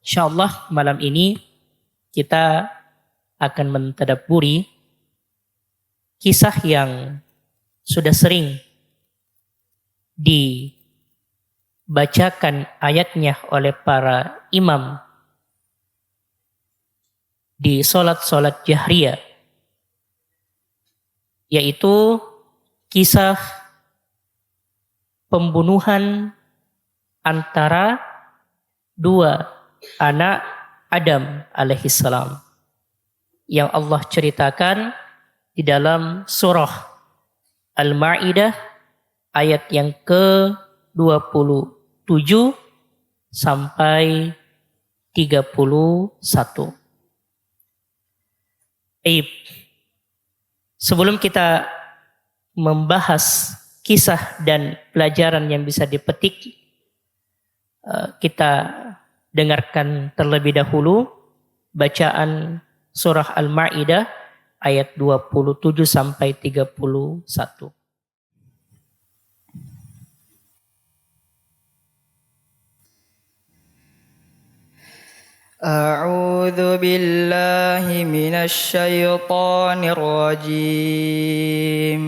Insyaallah malam ini kita akan mentadabburi kisah yang sudah sering dibacakan ayatnya oleh para imam di solat-solat jahriyah, yaitu kisah pembunuhan antara dua anak Adam alaihissalam yang Allah ceritakan di dalam surah Al-Ma'idah ayat yang ke-27 sampai 31. Sebelum kita membahas kisah dan pelajaran yang bisa dipetik, kita dengarkan terlebih dahulu bacaan surah Al-Ma'idah ayat 27 sampai 31. A'udzu billahi minasy syaithanir rajim.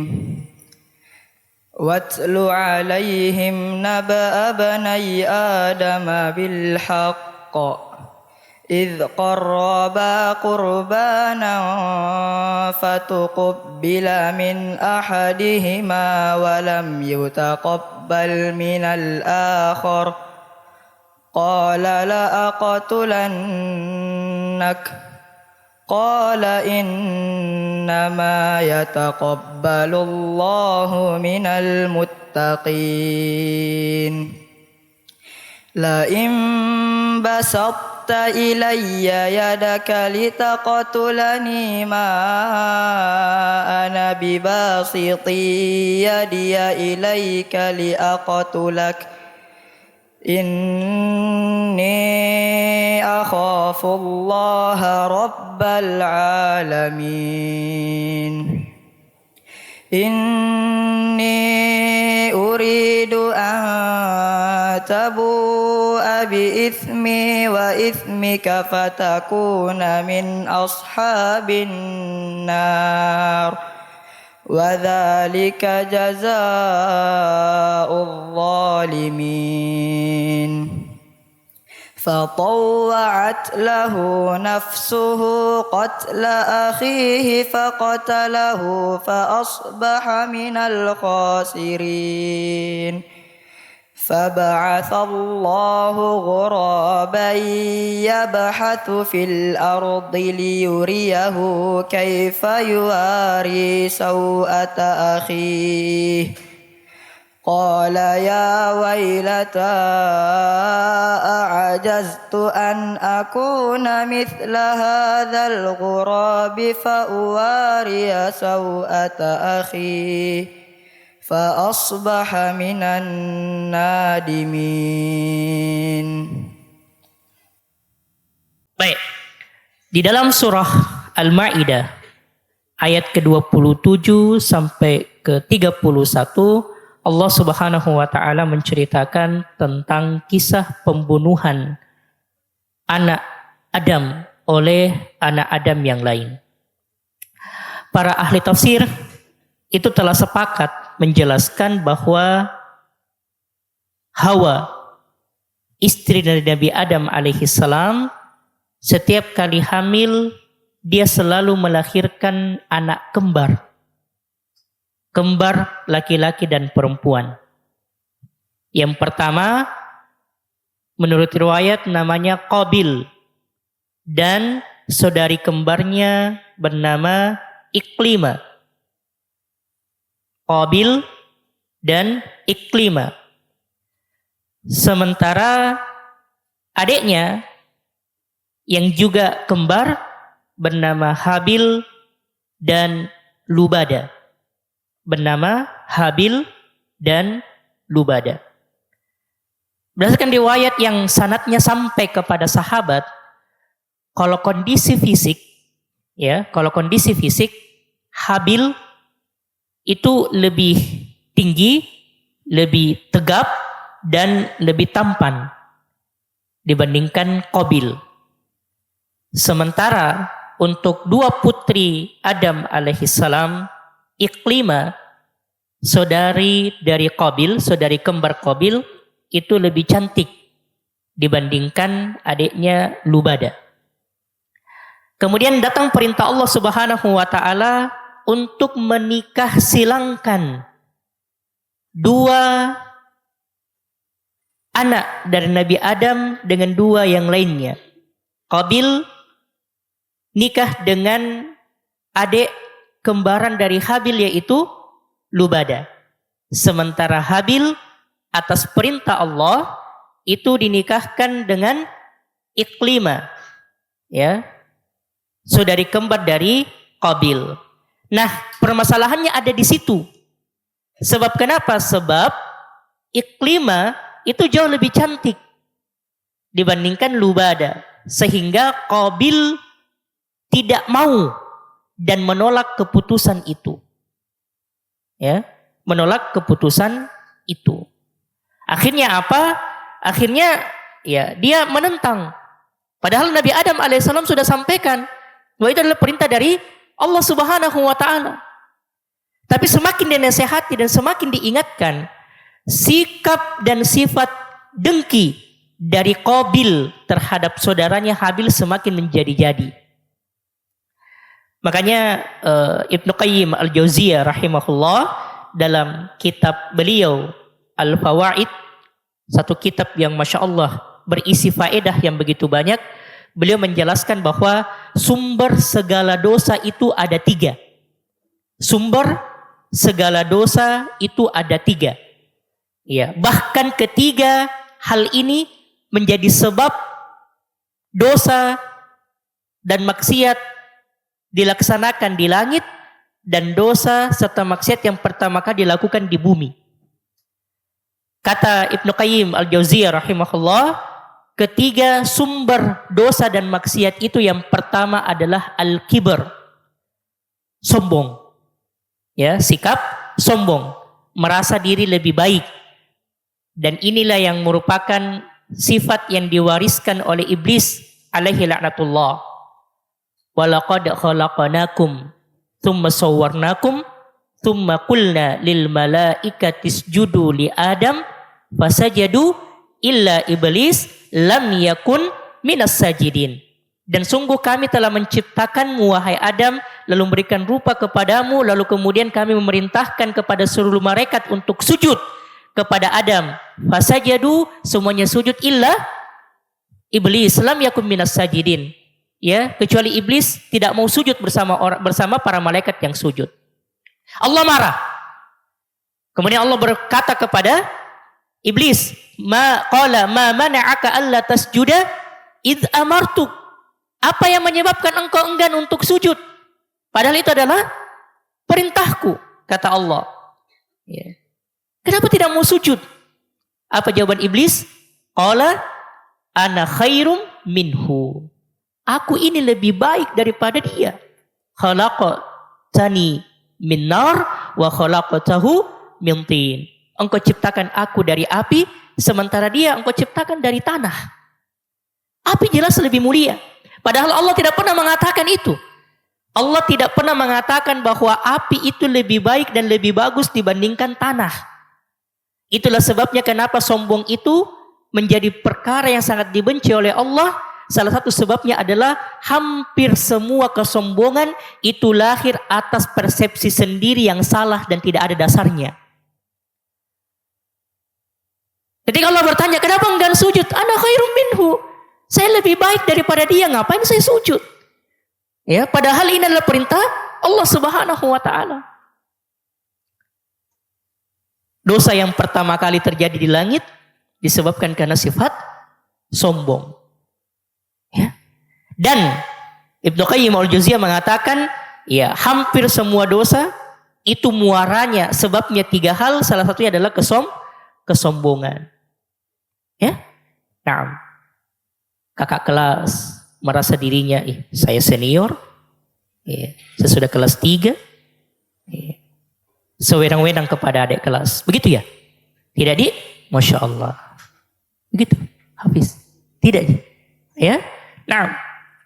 Watlu 'alaihim naba'a bani Adam bil haqq idh qarraba qurbanan fatuqbila min ahadihima wa lam yutaqabbal minal akhar qala la aqtulannak qala innama yataqabbalullahu minal muttaqin la in basatta ilayya yadaka litaqtulani ma ana bibasiti yadiya ilayka liaqtulak inni akhafullaha rabbal alamin inni uridu an tabu'a bi ithmi wa ithmika fatakuna min ashabin nar wa dzalika jazaa'ul zalimin. فطوعت له نفسه قتل أخيه فقتله فأصبح من الخاسرين فبعث الله غرابا يبحث في الأرض ليريه كيف يواري سوءة أخيه قال يا ويلتى أعجزت أن أكون مثل هذا الغراب فأواري سوءة أخي فأصبح من النادمين. Baik, di dalam surah Al-Ma'idah ayat ke-27 sampai ke-31 Allah Subhanahu wa taala menceritakan tentang kisah pembunuhan anak Adam oleh anak Adam yang lain. Para ahli tafsir itu telah sepakat menjelaskan bahwa Hawa, istri dari Nabi Adam alaihissalam, setiap kali hamil dia selalu melahirkan anak kembar laki-laki dan perempuan. Yang pertama, menurut riwayat namanya Qabil, dan saudari kembarnya bernama Iklima. Qabil dan Iklima. Sementara adiknya yang juga kembar bernama Habil dan Lubada. Bernama Habil dan Lubada. Berdasarkan riwayat yang sanadnya sampai kepada sahabat, kalau kondisi fisik Habil itu lebih tinggi, lebih tegap dan lebih tampan dibandingkan Qabil. Sementara untuk dua putri Adam alaihissalam, Iklimah, saudari dari Qabil, saudari kembar Qabil, itu lebih cantik dibandingkan adiknya Lubada. Kemudian datang perintah Allah Subhanahu wa taala untuk menikah silangkan dua anak dari Nabi Adam dengan dua yang lainnya. Qabil nikah dengan adik kembaran dari Habil yaitu Lubada. Sementara Habil atas perintah Allah itu dinikahkan dengan Iklimah, ya, saudari kembar dari Qabil. Nah, permasalahannya ada di situ. Sebab kenapa? Sebab Iklimah itu jauh lebih cantik dibandingkan Lubada, sehingga Qabil tidak mau dan menolak keputusan itu. Ya, menolak keputusan itu. Akhirnya apa? Akhirnya ya dia menentang. Padahal Nabi Adam alaihissalam sudah sampaikan bahwa itu adalah perintah dari Allah Subhanahu wa taala. Tapi semakin dinasihati dan semakin diingatkan, sikap dan sifat dengki dari Qabil terhadap saudaranya Habil semakin menjadi-jadi. Makanya Ibnu Qayyim Al-Jauziyah rahimahullah dalam kitab beliau Al-Fawaid, satu kitab yang Masya Allah berisi faedah yang begitu banyak, beliau menjelaskan bahwa sumber segala dosa itu ada tiga. Sumber segala dosa itu ada tiga. Ya, bahkan ketiga hal ini menjadi sebab dosa dan maksiat dilaksanakan di langit, dan dosa serta maksiat yang pertama kali dilakukan di bumi. Kata Ibnu Qayyim Al-Jauziyah rahimahullah, ketiga sumber dosa dan maksiat itu yang pertama adalah al-kibr, sombong. Ya, sikap sombong, merasa diri lebih baik. Dan inilah yang merupakan sifat yang diwariskan oleh iblis alaihi laknatullah. Walaqad khalaqnakum thumma sawwarnakum thumma qulna lil malaikati isjudu li Adam fasajadu illa iblis lam yakun minas sajidin. Dan sungguh kami telah menciptakanmu wahai Adam, lalu memberikan rupa kepadamu, lalu kemudian kami memerintahkan kepada seluruh malaikat untuk sujud kepada Adam. Fasajadu, semuanya sujud illa iblis lam yakun minas sajidin. Ya, kecuali iblis tidak mau sujud bersama para malaikat yang sujud. Allah marah. Kemudian Allah berkata kepada iblis, ma mana'aka alla tasjuda id amartuk. Apa yang menyebabkan engkau enggan untuk sujud? Padahal itu adalah perintahku, kata Allah. Ya. Kenapa tidak mau sujud? Apa jawaban iblis? Qala ana khairum minhu. Aku ini lebih baik daripada dia. Khalaqtani min nar wa khalaqtahu min tin. Engkau ciptakan aku dari api, sementara dia engkau ciptakan dari tanah. Api jelas lebih mulia. Padahal Allah tidak pernah mengatakan itu. Allah tidak pernah mengatakan bahwa api itu lebih baik dan lebih bagus dibandingkan tanah. Itulah sebabnya kenapa sombong itu menjadi perkara yang sangat dibenci oleh Allah. Salah satu sebabnya adalah hampir semua kesombongan itu lahir atas persepsi sendiri yang salah dan tidak ada dasarnya. Ketika Allah bertanya, kenapa enggan sujud? Ana khairum minhu. Saya lebih baik daripada dia, ngapain saya sujud? Ya, padahal ini adalah perintah Allah Subhanahu wa taala. Dosa yang pertama kali terjadi di langit disebabkan karena sifat sombong. Ya. Dan Ibnu Qayyim Al-Jauziyah mengatakan, ya, hampir semua dosa itu muaranya, sebabnya tiga hal, salah satunya adalah kesombongan. Ya. Nah, kakak kelas merasa dirinya, saya senior, ya, saya sudah kelas 3, ya, sewenang-wenang kepada adik kelas. Begitu ya? Tidak Masya Allah. Begitu, Hafiz. Tidak. Ya. Nah,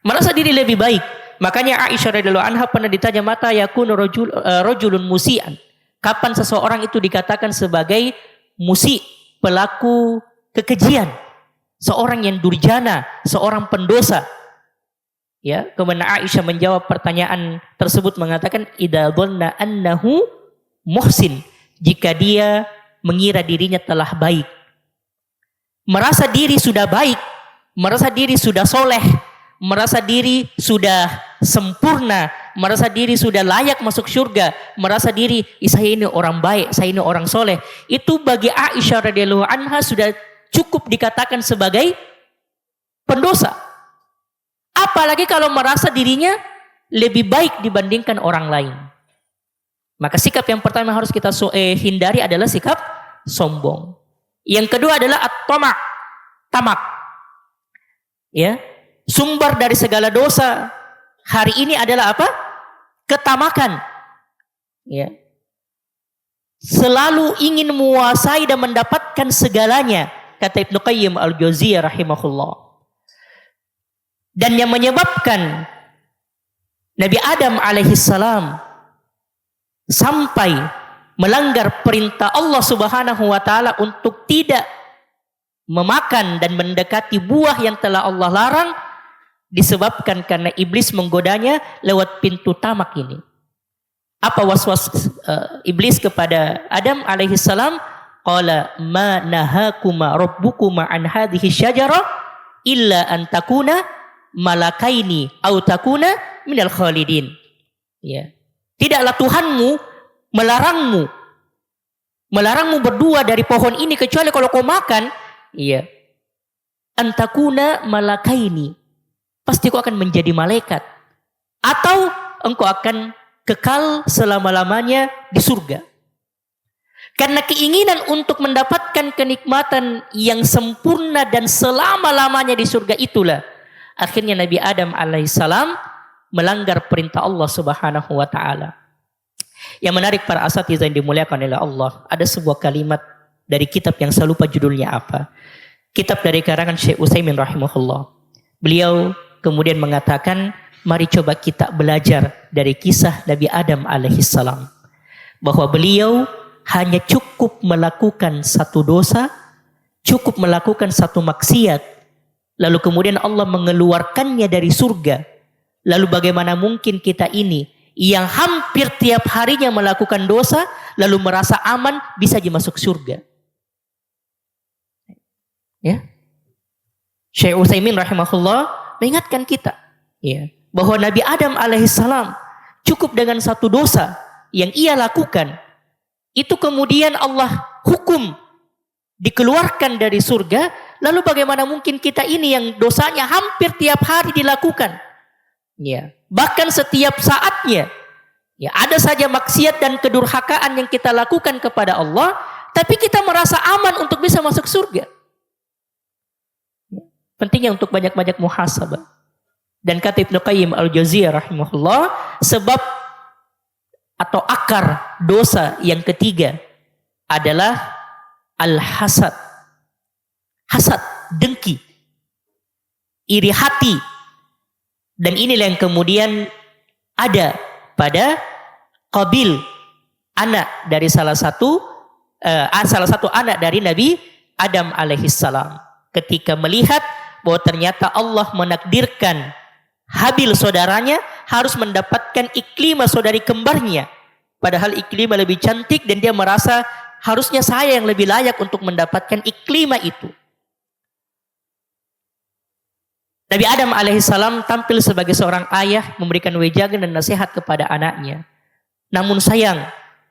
merasa diri lebih baik. Makanya Aisyah radhiyallahu anha pernah ditanya mata yakunu rajulun musian. Kapan seseorang itu dikatakan sebagai musi, pelaku kekejian, seorang yang durjana, seorang pendosa. Ya, kemudian Aisyah menjawab pertanyaan tersebut mengatakan idza dhanna annahu muhsin, jika dia mengira dirinya telah baik. Merasa diri sudah baik, merasa diri sudah soleh, merasa diri sudah sempurna, merasa diri sudah layak masuk surga, merasa diri saya ini orang baik, saya ini orang soleh. Itu bagi Aisyah radhiyallahu anha sudah cukup dikatakan sebagai pendosa. Apalagi kalau merasa dirinya lebih baik dibandingkan orang lain. Maka sikap yang pertama harus kita hindari adalah sikap sombong. Yang kedua adalah tamak. Ya, sumber dari segala dosa hari ini adalah apa? Ketamakan. Ya. Selalu ingin menguasai dan mendapatkan segalanya, kata Ibnu Qayyim al-Jauziyah rahimahullah. Dan yang menyebabkan Nabi Adam alaihissalam sampai melanggar perintah Allah Subhanahu wa taala untuk tidak memakan dan mendekati buah yang telah Allah larang disebabkan karena iblis menggodanya lewat pintu tamak ini. Apa waswas iblis kepada Adam alaihissalam? Qala ma nahakuma rabbukuma an hadhihi syajarah illa an takuna malakaini au takuna minal khalidin. Ya. Tidaklah Tuhanmu melarangmu berdua dari pohon ini kecuali kalau kau makan, iya, antakuna malakaini, pasti kau akan menjadi malaikat, atau engkau akan kekal selama-lamanya di surga. Karena keinginan untuk mendapatkan kenikmatan yang sempurna dan selama-lamanya di surga itulah akhirnya Nabi Adam alaihissalam melanggar perintah Allah Subhanahu wa taala. Yang menarik para asatizah yang dimuliakan oleh Allah, ada sebuah kalimat dari kitab yang saya lupa judulnya apa. Kitab dari karangan Syekh Utsaimin rahimahullah. Beliau kemudian mengatakan, mari coba kita belajar dari kisah Nabi Adam alaihissalam, bahwa beliau hanya cukup melakukan satu dosa, cukup melakukan satu maksiat, lalu kemudian Allah mengeluarkannya dari surga. Lalu bagaimana mungkin kita ini yang hampir tiap harinya melakukan dosa lalu merasa aman bisa masuk surga? Ya. Syekh Utsaimin rahimahullah mengingatkan kita, ya, bahwa Nabi Adam alaihissalam cukup dengan satu dosa yang ia lakukan, itu kemudian Allah hukum dikeluarkan dari surga. Lalu bagaimana mungkin kita ini yang dosanya hampir tiap hari dilakukan, ya, bahkan setiap saatnya, ya, ada saja maksiat dan kedurhakaan yang kita lakukan kepada Allah, tapi kita merasa aman untuk bisa masuk surga. Pentingnya untuk banyak-banyak muhasabah. Dan kata Ibnu Qayyim al-Jauziyah rahimahullah, sebab atau akar dosa yang ketiga adalah al-hasad. Hasad, dengki, iri hati. Dan inilah yang kemudian ada pada Qabil, anak dari salah satu anak dari Nabi Adam alaihissalam. Ketika melihat bahwa ternyata Allah menakdirkan Habil saudaranya harus mendapatkan Iklimah saudari kembarnya, padahal Iklimah lebih cantik dan dia merasa harusnya saya yang lebih layak untuk mendapatkan Iklimah itu. Nabi Adam alaihissalam tampil sebagai seorang ayah, memberikan wejangan dan nasihat kepada anaknya. Namun sayang,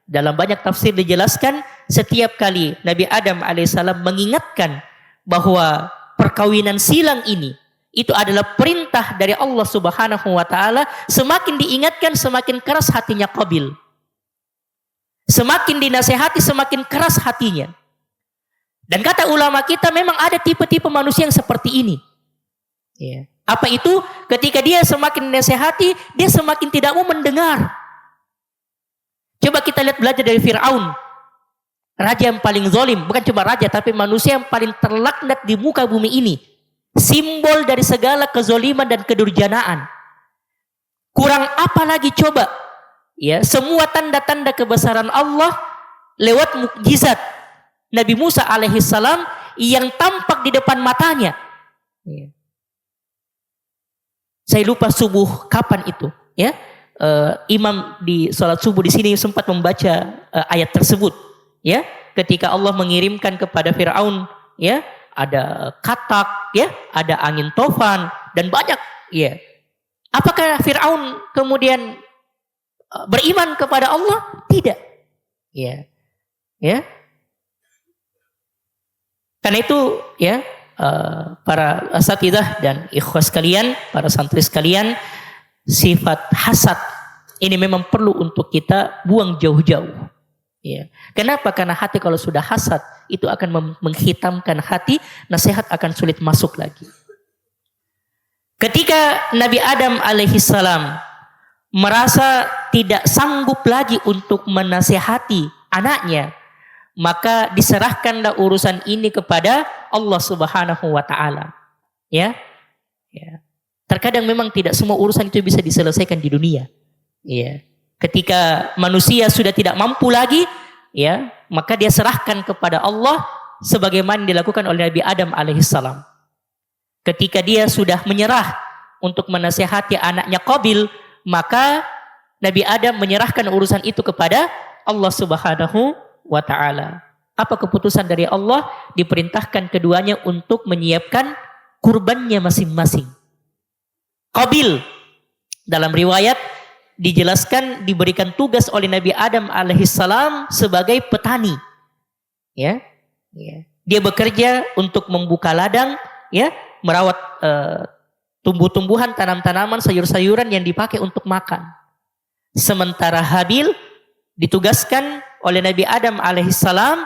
dalam banyak tafsir dijelaskan, setiap kali Nabi Adam alaihissalam mengingatkan bahwa perkawinan silang ini itu adalah perintah dari Allah Subhanahu wa taala, semakin diingatkan semakin keras hatinya Qabil. Semakin dinasehati semakin keras hatinya. Dan kata ulama kita, memang ada tipe-tipe manusia yang seperti ini. Ya. Apa itu? Ketika dia semakin dinasehati, dia semakin tidak mau mendengar. Coba kita lihat, belajar dari Fir'aun, raja yang paling zalim, bukan cuma raja tapi manusia yang paling terlaknat di muka bumi ini. simbol dari segala kezoliman dan kedurjanaan. Kurang apa lagi coba? Ya, semua tanda-tanda kebesaran Allah lewat mukjizat Nabi Musa alaihissalam yang tampak di depan matanya. Ya. Saya lupa subuh kapan itu, ya. Imam di sholat subuh di sini sempat membaca ayat tersebut, ya. Ketika Allah mengirimkan kepada Firaun, ya, ada katak, ya, ada angin tofan dan banyak, ya. Apakah Firaun kemudian beriman kepada Allah? Tidak, ya, ya. Karena itu, ya, para asatidzah dan ikhwas sekalian, para santri sekalian, sifat hasad ini memang perlu untuk kita buang jauh-jauh. Ya. Kenapa? Karena hati kalau sudah hasad itu akan menghitamkan hati, nasihat akan sulit masuk lagi. Ketika Nabi Adam alaihissalam merasa tidak sanggup lagi untuk menasihati anaknya, maka diserahkanlah urusan ini kepada Allah Subhanahu wa taala. Ya. Ya. Terkadang memang tidak semua urusan itu bisa diselesaikan di dunia. Ya. Ketika manusia sudah tidak mampu lagi, ya, maka dia serahkan kepada Allah sebagaimana dilakukan oleh Nabi Adam alaihissalam. Ketika dia sudah menyerah untuk menasihati anaknya Qabil, maka Nabi Adam menyerahkan urusan itu kepada Allah Subhanahu wa ta'ala. Apa keputusan dari Allah? Diperintahkan keduanya untuk menyiapkan kurbannya masing-masing. Qabil dalam riwayat dijelaskan diberikan tugas oleh Nabi Adam alaihissalam sebagai petani. Ya, ya. Dia bekerja untuk membuka ladang, ya, merawat tumbuh-tumbuhan, tanam-tanaman, sayur-sayuran yang dipakai untuk makan. Sementara Habil ditugaskan oleh Nabi Adam alaihissalam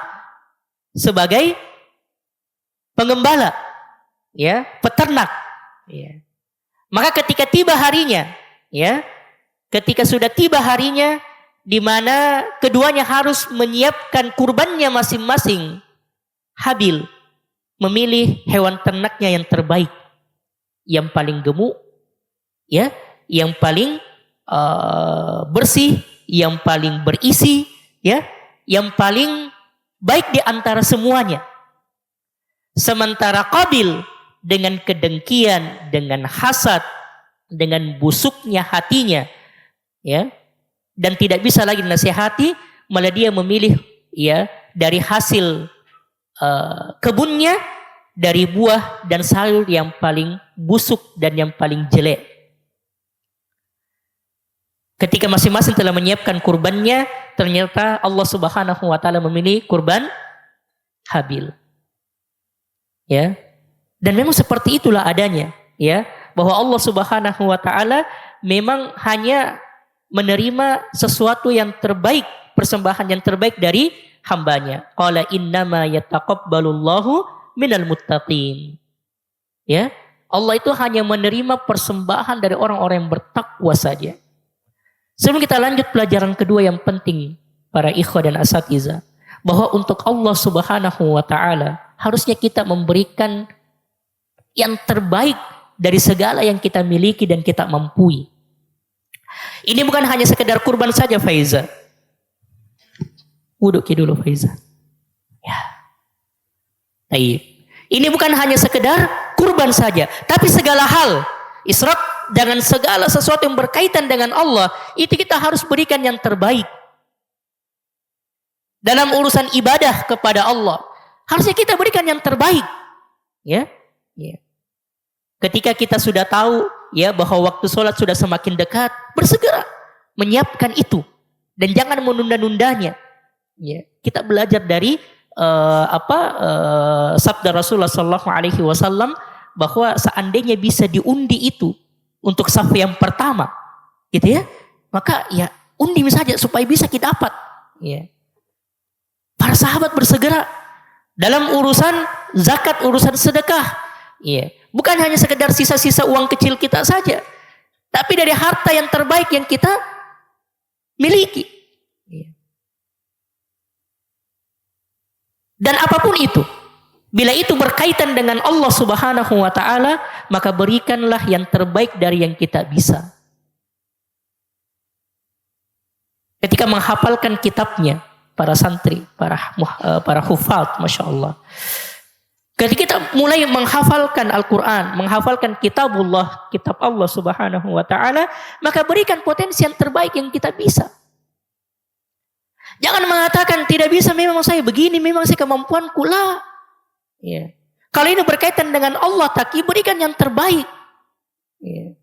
sebagai pengembala, ya, peternak. Ya. Maka ketika tiba harinya, ya, ketika sudah tiba harinya di mana keduanya harus menyiapkan kurbannya masing-masing, Habil memilih hewan ternaknya yang terbaik, yang paling gemuk, ya, yang paling bersih, yang paling berisi, ya, yang paling baik di antara semuanya. Sementara Qabil dengan kedengkian, dengan hasad, dengan busuknya hatinya, ya, dan tidak bisa lagi dinasihati, malah dia memilih, ya, dari hasil kebunnya, dari buah dan sayur yang paling busuk dan yang paling jelek. Ketika masing-masing telah menyiapkan kurbannya, ternyata Allah Subhanahu wa taala memilih kurban Habil. Ya. Dan memang seperti itulah adanya, ya, bahwa Allah Subhanahu wa taala memang hanya menerima sesuatu yang terbaik, persembahan yang terbaik dari hambanya. Qala innama yataqabbalullahu minal muttaqin. Ya, Allah itu hanya menerima persembahan dari orang-orang yang bertakwa saja. Sebelum kita lanjut pelajaran kedua yang penting para ikhwah dan asatidzah, bahwa untuk Allah Subhanahu wa taala harusnya kita memberikan yang terbaik dari segala yang kita miliki dan kita mampu. Ini bukan hanya sekedar kurban saja, Faiza. Wuduk dulu, Faiza. Ya. Baik. Ini bukan hanya sekedar kurban saja, tapi segala hal. Israq dengan segala sesuatu yang berkaitan dengan Allah, itu kita harus berikan yang terbaik. Dalam urusan ibadah kepada Allah, harusnya kita berikan yang terbaik. Ya. Ya. Ketika kita sudah tahu, ya, bahwa waktu sholat sudah semakin dekat, bersegera menyiapkan itu dan jangan menunda-nundanya. Ya, kita belajar dari sabda Rasulullah Sallallahu Alaihi Wasallam bahwa seandainya bisa diundi itu untuk saf yang pertama, gitu ya, maka ya undi saja supaya bisa kita dapat. Ya. Para sahabat bersegera dalam urusan zakat, urusan sedekah. Ya. Bukan hanya sekedar sisa-sisa uang kecil kita saja, tapi dari harta yang terbaik yang kita miliki. Dan apapun itu, Bila itu berkaitan dengan Allah Subhanahu wa taala, maka berikanlah yang terbaik dari yang kita bisa. Ketika menghafalkan kitabnya, para santri, para hufaz, Masya Allah. Ketika kita mulai menghafalkan Al-Quran, menghafalkan kitabullah, kitab Allah Subhanahu wa ta'ala, maka berikan potensi yang terbaik yang kita bisa. Jangan mengatakan tidak bisa, memang saya begini, memang saya kemampuanku lah. Ya. Kalau ini berkaitan dengan Allah, taki berikan yang terbaik. Ya.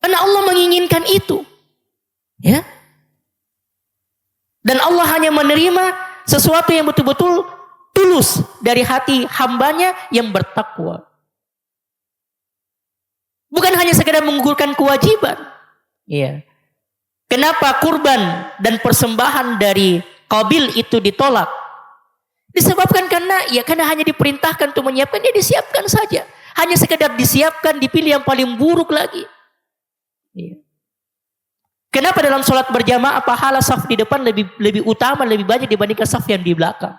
Karena Allah menginginkan itu. Ya. Dan Allah hanya menerima sesuatu yang betul-betul tulus dari hati hambanya yang bertakwa. Bukan hanya sekedar menggugurkan kewajiban. Iya. Kenapa kurban dan persembahan dari Qabil itu ditolak? Disebabkan karena hanya diperintahkan untuk menyiapkan, dia disiapkan saja. Hanya sekedar disiapkan, dipilih yang paling buruk lagi. Iya. Kenapa dalam sholat berjamaah pahala saf di depan lebih utama, lebih banyak dibandingkan saf yang di belakang?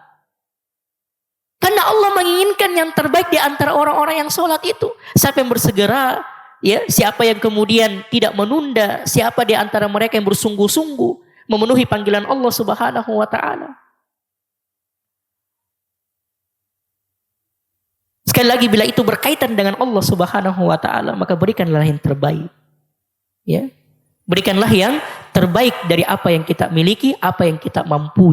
Karena Allah menginginkan yang terbaik di antara orang-orang yang sholat itu. Siapa yang bersegera, ya, siapa yang kemudian tidak menunda, siapa di antara mereka yang bersungguh-sungguh memenuhi panggilan Allah Subhanahu wa taala. Sekali lagi, bila itu berkaitan dengan Allah Subhanahu wa taala, maka berikanlah yang terbaik. Ya. Berikanlah yang terbaik dari apa yang kita miliki, apa yang kita mampu.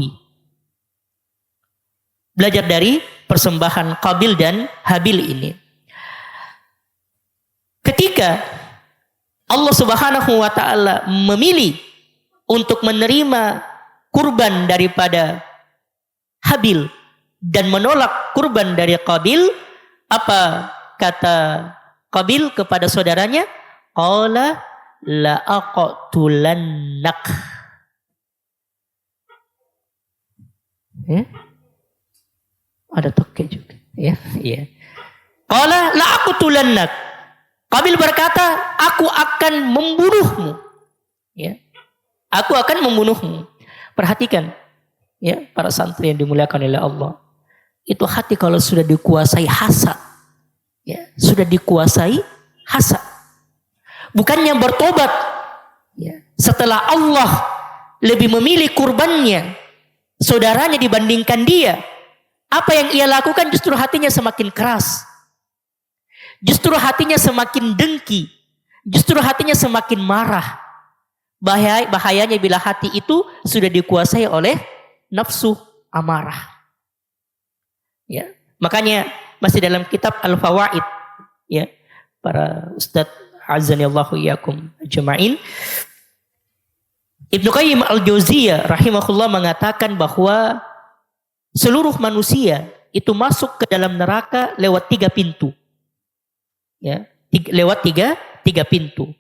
Belajar dari persembahan Qabil dan Habil ini. Ketika Allah Subhanahu wa taala memilih untuk menerima kurban daripada Habil dan menolak kurban dari Qabil, apa kata Qabil kepada saudaranya? Qala la aqtulannak. Ada toke juga, ya, iya. Qala la aqtulannak. Qabil berkata, aku akan membunuhmu. Ya. Aku akan membunuhmu. Perhatikan, ya, para santri yang dimuliakan oleh Allah. Itu hati kalau sudah dikuasai hasad, ya, sudah dikuasai hasad. Bukannya bertobat, ya, setelah Allah lebih memilih kurbannya saudaranya dibandingkan dia, apa yang ia lakukan justru hatinya semakin keras, justru hatinya semakin dengki, justru hatinya semakin marah. Bahayanya bila hati itu sudah dikuasai oleh nafsu amarah. Ya, makanya masih dalam kitab Al-Fawaid, ya, para ustadz azanillahu iyyakum ajma'in, Ibnu Qayyim Al-Jauziyah rahimahullah mengatakan bahwa seluruh manusia itu masuk ke dalam neraka lewat 3 pintu. Ya, lewat tiga pintu.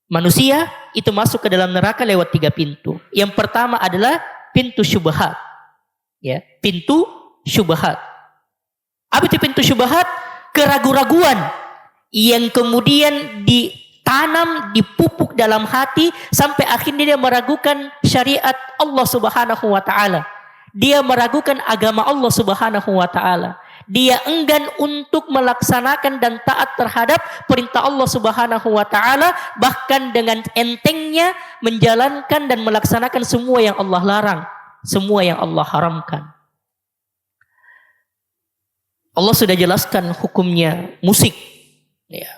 Manusia itu masuk ke dalam neraka lewat 3 pintu. Yang pertama adalah pintu syubhat. Ya, pintu syubhat. Apa itu pintu syubhat? Keraguan-raguan yang kemudian ditanam, dipupuk dalam hati sampai akhirnya dia meragukan syariat Allah Subhanahu wa taala. Dia meragukan agama Allah Subhanahu wa taala. Dia enggan untuk melaksanakan dan taat terhadap perintah Allah Subhanahu wa taala, bahkan dengan entengnya menjalankan dan melaksanakan semua yang Allah larang, semua yang Allah haramkan. Allah sudah jelaskan hukumnya musik. Ya.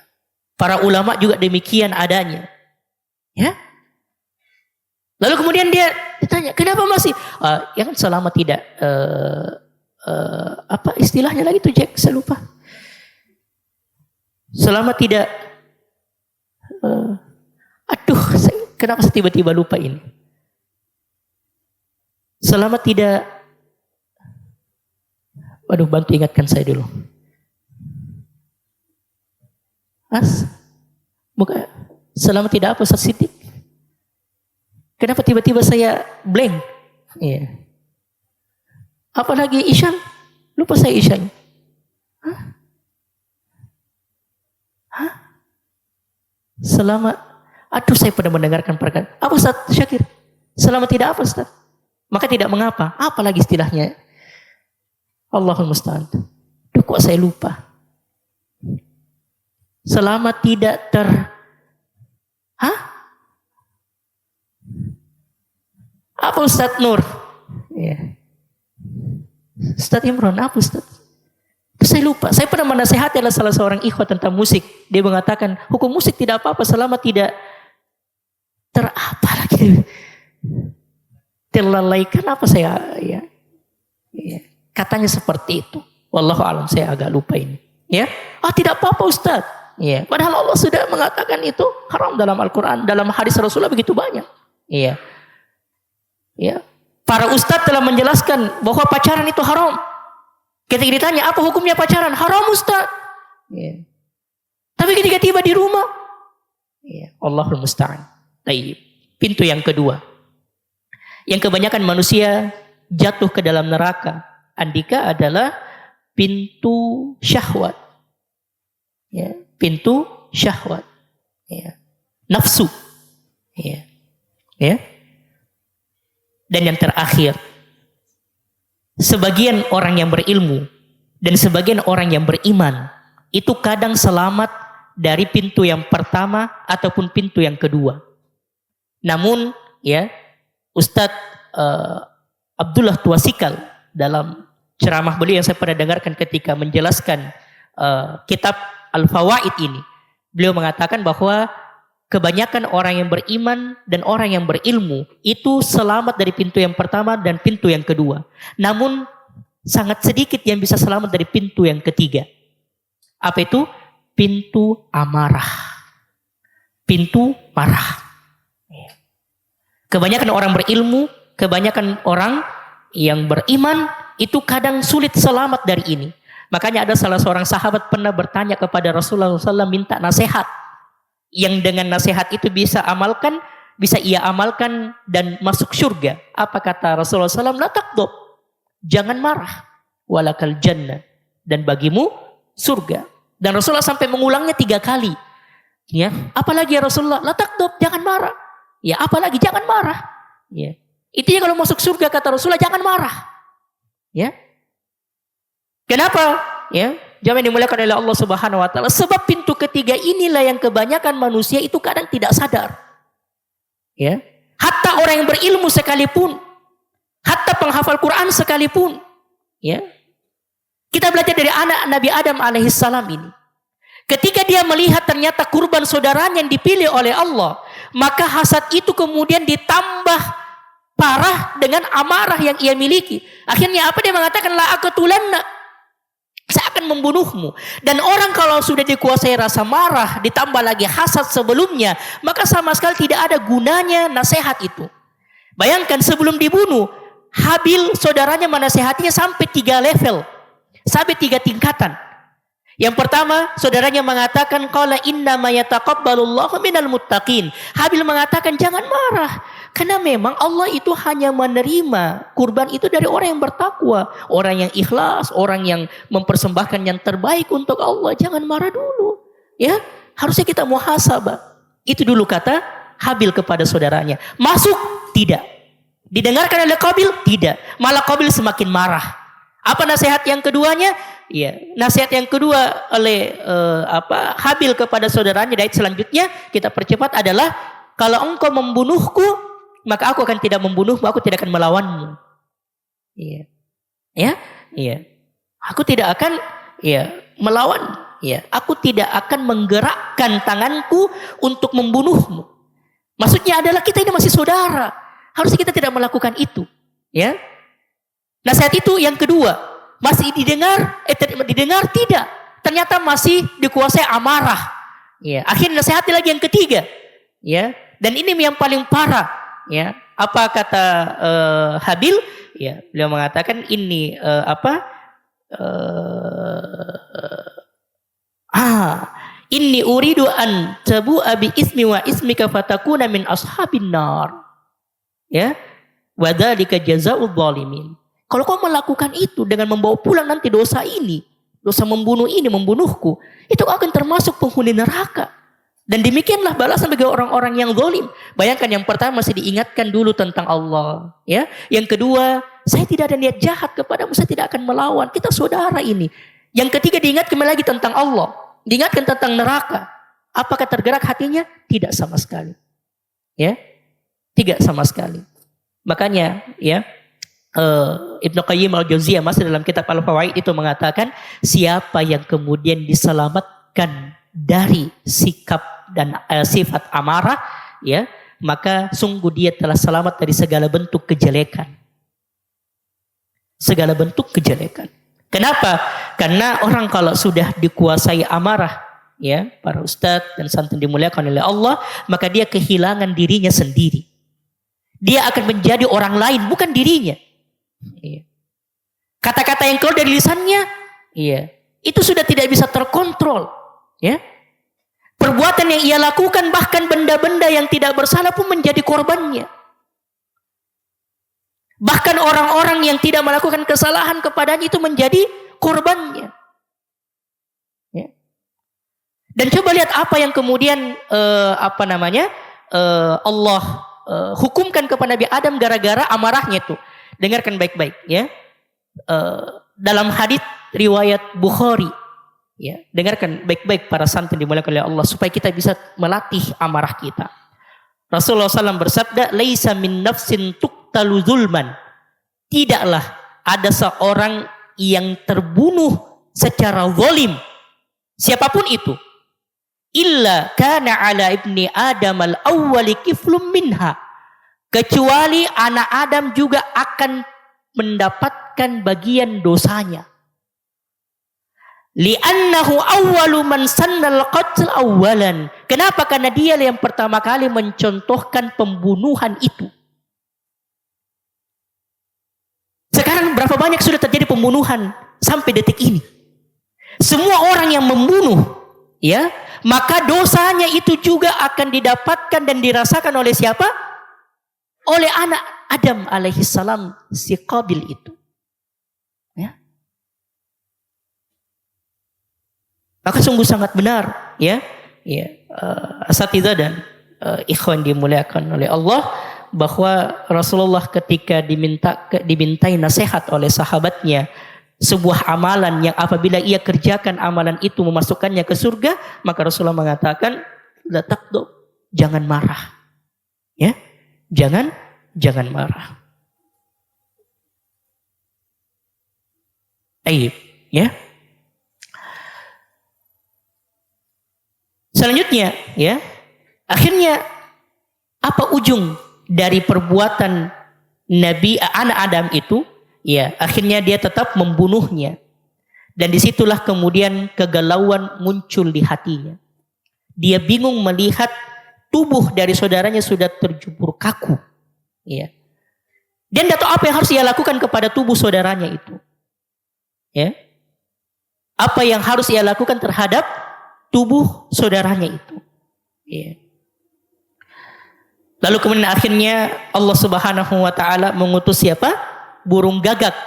Para ulama juga demikian adanya. Ya. Lalu kemudian dia ditanya, kenapa masih? Ya kan selama tidak apa istilahnya lagi tuh Jack, saya lupa. Selama tidak kenapa saya tiba-tiba lupa ini? Selama tidak, waduh, bantu ingatkan saya dulu. Bukan, selama tidak apa Ustaz Siddiq? Kenapa tiba-tiba saya blank? Iya. Apalagi Isyam? Lupa saya Isyam. Selama, saya pernah mendengarkan perkataan. Apa Ustaz Syakir? Selama tidak apa Ustaz? Maka tidak mengapa. Apalagi istilahnya? Allahul musta'an. Duh, kok saya lupa. Selama tidak Apa Ustaz Nur? Ya. Ustaz Imran, apa Ustaz? Saya lupa. Saya pernah menasihati adalah salah seorang ikhwah tentang musik. Dia mengatakan hukum musik tidak apa-apa selama tidak terlalaikan apa saya ya. Katanya seperti itu. Wallahu alam, saya agak lupa ini. Ya, tidak apa-apa Ustaz. Ya, padahal Allah sudah mengatakan itu haram dalam Al-Quran, dalam hadis Rasulullah begitu banyak. Iya. Ya, para ustadz telah menjelaskan bahwa pacaran itu haram. Ketika ditanya apa hukumnya pacaran, haram Ustaz. Ya. Tapi ketika tiba di rumah, ya, Allahul musta'an. Baik. Pintu yang kedua, yang kebanyakan manusia jatuh ke dalam neraka, andika adalah pintu syahwat. Ya, pintu syahwat. Ya. Nafsu. Ya. Ya. Dan yang terakhir, sebagian orang yang berilmu dan sebagian orang yang beriman itu kadang selamat dari pintu yang pertama ataupun pintu yang kedua. Namun ya, Ustadz Abdullah Tuasikal dalam ceramah beliau yang saya pernah dengarkan ketika menjelaskan kitab Al-Fawaid ini, beliau mengatakan bahwa kebanyakan orang yang beriman dan orang yang berilmu itu selamat dari pintu yang pertama dan pintu yang kedua. Namun sangat sedikit yang bisa selamat dari pintu yang ketiga. Apa itu? Pintu amarah. Pintu marah. Kebanyakan orang berilmu, kebanyakan orang yang beriman itu kadang sulit selamat dari ini. Makanya ada salah seorang sahabat pernah bertanya kepada Rasulullah SAW minta nasihat. Yang dengan nasihat itu bisa ia amalkan dan masuk surga. Apa kata Rasulullah SAW? La taqdab, jangan marah. Walakal jannah, dan bagimu surga. Dan Rasulullah sampai mengulangnya 3 kali. Ya, apalagi ya Rasulullah? La taqdab, jangan marah. Ya, apalagi jangan marah. Ya, intinya kalau masuk surga kata Rasulullah jangan marah. Ya, kenapa? Ya, jamaah dimuliakan oleh Allah Subhanahu wa taala. Sebab pintu ketiga inilah yang kebanyakan manusia itu kadang tidak sadar. Ya. Hatta orang yang berilmu sekalipun, hatta penghafal Quran sekalipun, ya. Kita belajar dari anak Nabi Adam alaihissalam ini. Ketika dia melihat ternyata kurban saudaranya yang dipilih oleh Allah, maka hasad itu kemudian ditambah parah dengan amarah yang ia miliki. Akhirnya apa dia mengatakan? La aqtulanna, saya akan membunuhmu. Dan orang kalau sudah dikuasai rasa marah ditambah lagi hasad sebelumnya, maka sama sekali tidak ada gunanya nasihat itu. Bayangkan sebelum dibunuh, Habil saudaranya menasehatinya sampai 3 level, sampai 3 tingkatan. Yang pertama, saudaranya mengatakan qala inna ma yataqabbalullahu minal muttaqin. Habil mengatakan jangan marah, karena memang Allah itu hanya menerima kurban itu dari orang yang bertakwa, orang yang ikhlas, orang yang mempersembahkan yang terbaik untuk Allah. Jangan marah dulu. Ya, harusnya kita muhasabah. Itu dulu kata Habil kepada saudaranya. Masuk? Tidak. Didengarkan oleh Qabil? Tidak. Malah Qabil semakin marah. Apa nasihat yang keduanya? Ya, nasihat yang kedua oleh Habil kepada saudaranya dari selanjutnya kita percepat adalah kalau engkau membunuhku, maka aku akan tidak membunuhmu, aku tidak akan melawanmu. Iya. Ya? Iya. Aku tidak akan melawan. Ya, aku tidak akan menggerakkan tanganku untuk membunuhmu. Maksudnya adalah kita ini masih saudara. Harusnya kita tidak melakukan itu. Ya. Nasihat itu yang kedua. Masih didengar? Didengar tidak. Ternyata masih dikuasai amarah. Ya. Akhirnya nasihati lagi yang ketiga. Ya. Dan ini yang paling parah. Ya. Apa kata Habil? Ya. Beliau mengatakan ini inni uridu an tabu'a bi ismi wa ismika fatakuna min ashabin nar. Ya. Wa dzalika jazaa'ul zalimin. Kalau kau melakukan itu dengan membawa pulang nanti dosa ini, dosa membunuh ini, membunuhku, itu akan termasuk penghuni neraka. Dan demikianlah balasan bagi orang-orang yang zalim. Bayangkan yang pertama masih diingatkan dulu tentang Allah, ya. Yang kedua saya tidak ada niat jahat kepadamu, saya tidak akan melawan. Kita saudara ini. Yang ketiga diingatkan lagi tentang Allah. Diingatkan tentang neraka. Apakah tergerak hatinya? Tidak sama sekali. Ya, tidak sama sekali. Makanya ya Ibnu Qayyim al-Jauziyah masih dalam kitab Al-Fawaid itu mengatakan, siapa yang kemudian diselamatkan dari sikap dan sifat amarah, ya, maka sungguh dia telah selamat dari segala bentuk kejelekan. Segala bentuk kejelekan. Kenapa? Karena orang kalau sudah dikuasai amarah, ya, para ustadz dan santun dimuliakan oleh Allah, maka dia kehilangan dirinya sendiri. Dia akan menjadi orang lain, bukan dirinya. Iya. Kata-kata yang keluar dari lisannya, iya, itu sudah tidak bisa terkontrol, ya. Perbuatan yang ia lakukan, bahkan benda-benda yang tidak bersalah pun menjadi korbannya. Bahkan orang-orang yang tidak melakukan kesalahan kepadanya itu menjadi korbannya. Ya. Dan coba lihat apa yang kemudian Allah hukumkan kepada Nabi Adam gara-gara amarahnya itu. Dengarkan baik-baik, ya. Dalam hadits riwayat Bukhari, ya, dengarkan baik-baik para santun dimuliakan oleh Allah supaya kita bisa melatih amarah kita. Rasulullah SAW bersabda, "Laisa min nafsin tuqtalu zulman." Tidaklah ada seorang yang terbunuh secara zalim, siapapun itu, illa kana ala ibni Adam al-awwali kiflum minha. Kecuali anak Adam juga akan mendapatkan bagian dosanya. Li'annahu awwalu man sannal qatl awwalan. Kenapa? Karena dia yang pertama kali mencontohkan pembunuhan itu. Sekarang berapa banyak sudah terjadi pembunuhan sampai detik ini? Semua orang yang membunuh, ya, maka dosanya itu juga akan didapatkan dan dirasakan oleh siapa? Oleh anak Adam alaihissalam, si Qabil itu. Ya. Maka sungguh sangat benar, ya, asatidzah dan ikhwan dimuliakan oleh Allah, bahwa Rasulullah ketika dimintai nasihat oleh sahabatnya sebuah amalan yang apabila ia kerjakan amalan itu memasukkannya ke surga, maka Rasulullah mengatakan, la taqdu, jangan marah. Ya. Jangan marah. Aib, ya. Selanjutnya, ya, akhirnya apa ujung dari perbuatan anak Adam itu? Ya, akhirnya dia tetap membunuhnya. Dan disitulah kemudian kegalauan muncul di hatinya. Dia bingung melihat tubuh dari saudaranya sudah terjubur kaku. Ya. Dan tidak tahu apa yang harus ia lakukan kepada tubuh saudaranya itu. Ya. Apa yang harus ia lakukan terhadap tubuh saudaranya itu. Ya. Lalu kemudian akhirnya Allah Subhanahu wa taala mengutus siapa? Burung gagak.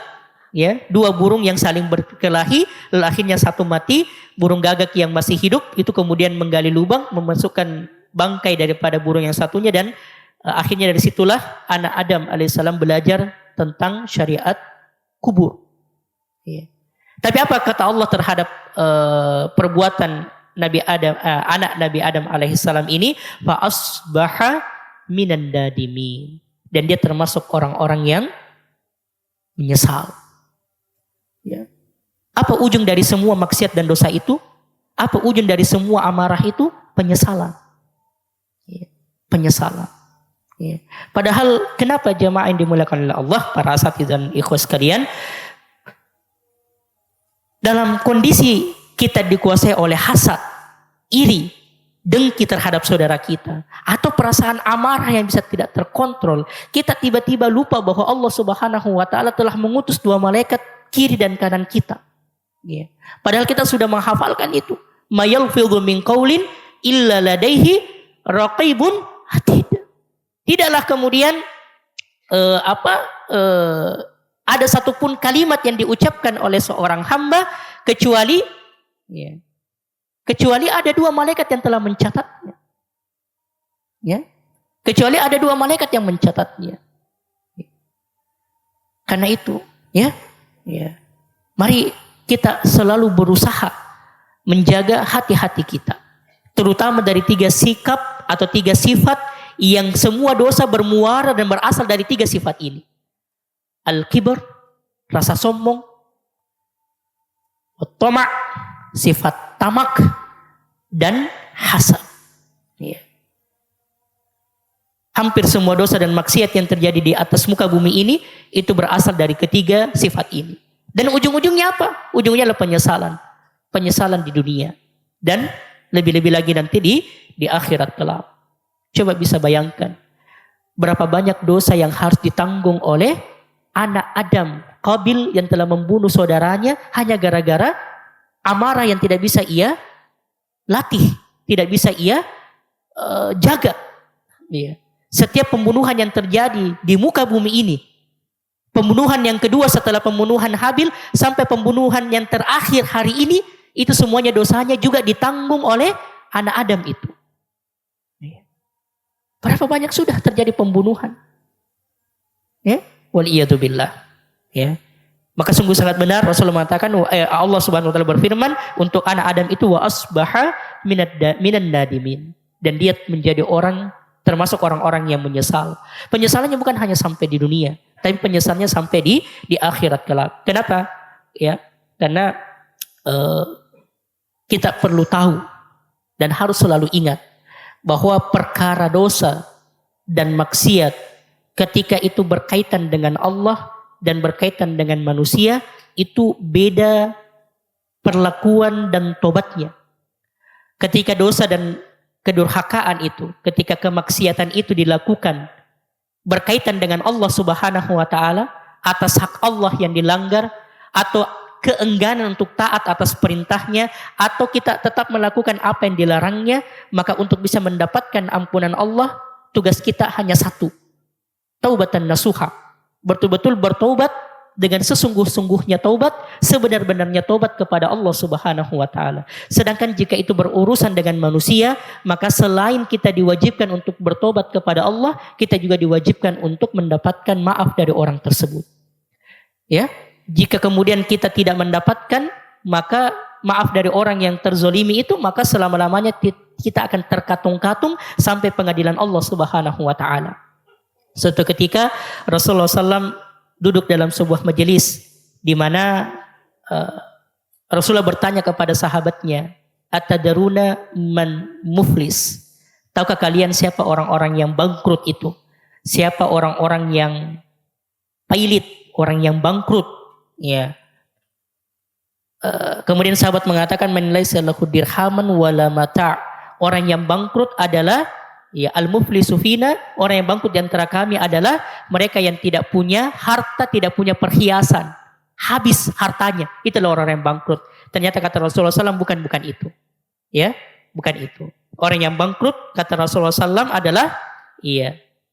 Ya, dua burung yang saling berkelahi, lalu akhirnya satu mati, burung gagak yang masih hidup itu kemudian menggali lubang, memasukkan bangkai daripada burung yang satunya, dan akhirnya dari situlah anak Adam alaihissalam belajar tentang syariat kubur. Ya. Tapi apa kata Allah terhadap perbuatan Nabi Adam, anak Nabi Adam alaihissalam ini? Fa asbaha minan nadimin. Dan dia termasuk orang-orang yang menyesal. Ya. Apa ujung dari semua maksiat dan dosa itu? Apa ujung dari semua amarah itu? Penyesalan. Ya. Penyesalan. Ya. Padahal kenapa jamaah yang dimuliakan oleh Allah, para asatidzah dan ikhwas sekalian, dalam kondisi kita dikuasai oleh hasad, iri, dengki terhadap saudara kita, atau perasaan amarah yang bisa tidak terkontrol, kita tiba-tiba lupa bahwa Allah Subhanahu wa taala telah mengutus dua malaikat kiri dan kanan kita. Ya. Padahal kita sudah menghafalkan itu. Ma yalfidhu min qaulin illa ladaihi raqibun atid. Tidaklah kemudian ada satupun kalimat yang diucapkan oleh seorang hamba kecuali ada dua malaikat yang telah mencatatnya. Ya. Kecuali ada dua malaikat yang mencatatnya. Karena itu, ya. Mari kita selalu berusaha menjaga hati-hati kita. Terutama dari 3 sikap atau 3 sifat yang semua dosa bermuara dan berasal dari 3 sifat ini. Al-kibr, rasa sombong. Tama', sifat tamak. Dan hasad. Ya. Hampir semua dosa dan maksiat yang terjadi di atas muka bumi ini itu berasal dari ketiga sifat ini. Dan ujung-ujungnya apa? Ujungnya adalah penyesalan. Penyesalan di dunia. Dan lebih-lebih lagi nanti di akhirat kelak. Coba bisa bayangkan. Berapa banyak dosa yang harus ditanggung oleh anak Adam. Qabil yang telah membunuh saudaranya hanya gara-gara amarah yang tidak bisa ia latih. Tidak bisa ia jaga. Ya. Setiap pembunuhan yang terjadi di muka bumi ini, pembunuhan yang kedua setelah pembunuhan Habil sampai pembunuhan yang terakhir hari ini, itu semuanya dosanya juga ditanggung oleh anak Adam itu. Berapa banyak sudah terjadi pembunuhan? Ya, waliyadzubillah. Ya. Maka sungguh sangat benar Rasulullah mengatakan, Allah Subhanahu wa taala berfirman untuk anak Adam itu wa asbaha minan nadimin, dan dia menjadi orang termasuk orang-orang yang menyesal. Penyesalannya bukan hanya sampai di dunia, tapi penyesalannya sampai di akhirat kelak. Kenapa? Ya, karena kita perlu tahu dan harus selalu ingat bahwa perkara dosa dan maksiat ketika itu berkaitan dengan Allah dan berkaitan dengan manusia, itu beda perlakuan dan tobatnya. Ketika dosa dan kedurhakaan itu, ketika kemaksiatan itu dilakukan berkaitan dengan Allah Subhanahu wa taala, atas hak Allah yang dilanggar, atau keengganan untuk taat atas perintahnya, atau kita tetap melakukan apa yang dilarangnya, maka untuk bisa mendapatkan ampunan Allah, tugas kita hanya satu. Taubatan nasuha. Betul-betul bertobat dengan sesungguh-sungguhnya taubat, sebenar-benarnya taubat kepada Allah Subhanahu wa taala. Sedangkan jika itu berurusan dengan manusia, maka selain kita diwajibkan untuk bertobat kepada Allah, kita juga diwajibkan untuk mendapatkan maaf dari orang tersebut. Ya, jika kemudian kita tidak mendapatkan, maka maaf dari orang yang terzolimi itu, maka selama-lamanya kita akan terkatung-katung sampai pengadilan Allah Subhanahu wa taala. Suatu ketika Rasulullah SAW duduk dalam sebuah majelis di mana Rasulullah bertanya kepada sahabatnya, "Atadaruna man muflis?" Tahukah kalian siapa orang-orang yang bangkrut itu? Siapa orang-orang yang pailit, orang yang bangkrut? Ya. Kemudian sahabat mengatakan, "Man laisa lahu dirhaman wala mata'." Orang yang bangkrut adalah al-muflisu fina, orang yang bangkrut di antara kami adalah mereka yang tidak punya harta, tidak punya perhiasan. Habis hartanya. Itulah orang yang bangkrut. Ternyata kata Rasulullah SAW bukan itu. Ya, bukan itu. Orang yang bangkrut kata Rasulullah SAW adalah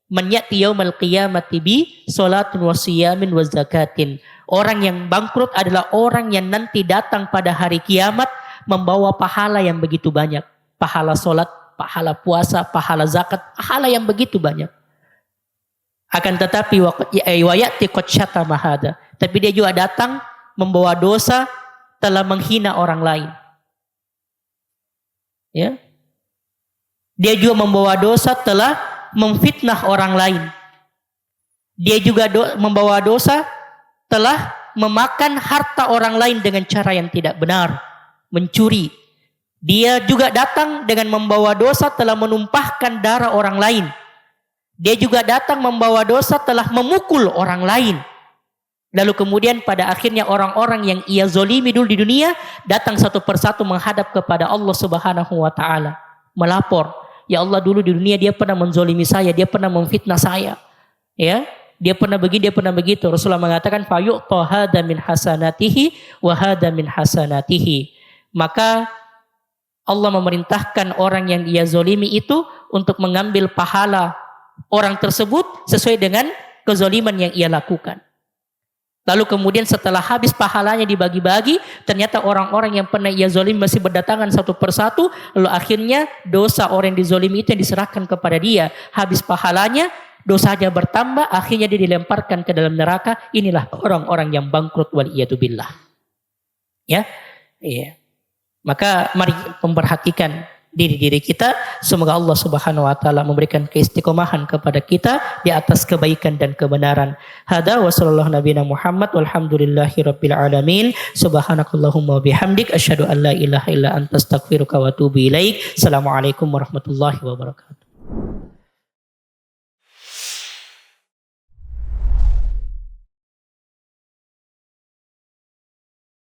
man ya'ti yaumal qiyamati bi sholatin wa siyamin wa zakatin. Orang yang bangkrut adalah orang yang nanti datang pada hari kiamat membawa pahala yang begitu banyak. Pahala solat, pahala puasa, pahala zakat, pahala yang begitu banyak. Akan tetapi wayati qad syatama hada. Tapi dia juga datang membawa dosa, telah menghina orang lain. Ya. Dia juga membawa dosa, telah memfitnah orang lain. Dia juga membawa dosa, telah memakan harta orang lain dengan cara yang tidak benar, mencuri. Dia juga datang dengan membawa dosa, telah menumpahkan darah orang lain. Dia juga datang membawa dosa, telah memukul orang lain. Lalu kemudian pada akhirnya orang-orang yang ia zolimi dulu di dunia datang satu persatu menghadap kepada Allah Subhanahu wa taala, melapor, "Ya Allah, dulu di dunia dia pernah menzolimi saya, dia pernah memfitnah saya. Ya, dia pernah begini, dia pernah begitu." Rasulullah mengatakan, "Fayu'ta hada min hasanatihi wa hada min hasanatihi." Maka Allah memerintahkan orang yang dia zolimi itu untuk mengambil pahala orang tersebut sesuai dengan kezoliman yang ia lakukan. Lalu kemudian setelah habis pahalanya dibagi-bagi, ternyata orang-orang yang pernah ia zolimi masih berdatangan satu persatu. Lalu akhirnya dosa orang yang dizolimi itu yang diserahkan kepada dia. Habis pahalanya, dosanya bertambah, akhirnya dia dilemparkan ke dalam neraka. Inilah orang-orang yang bangkrut waliyatubillah. Ya, iya. Maka mari memperhatikan diri-diri kita. Semoga Allah Subhanahu wa taala memberikan keistiqomahan kepada kita di atas kebaikan dan kebenaran. Hada wa sallallahu nabiyana Muhammad walhamdulillahi rabbil alamin. Subhanakallahumma wa bihamdik asyhadu an la ilaha illa anta astaghfiruka wa atubu ilaik. Assalamualaikum warahmatullahi wabarakatuh.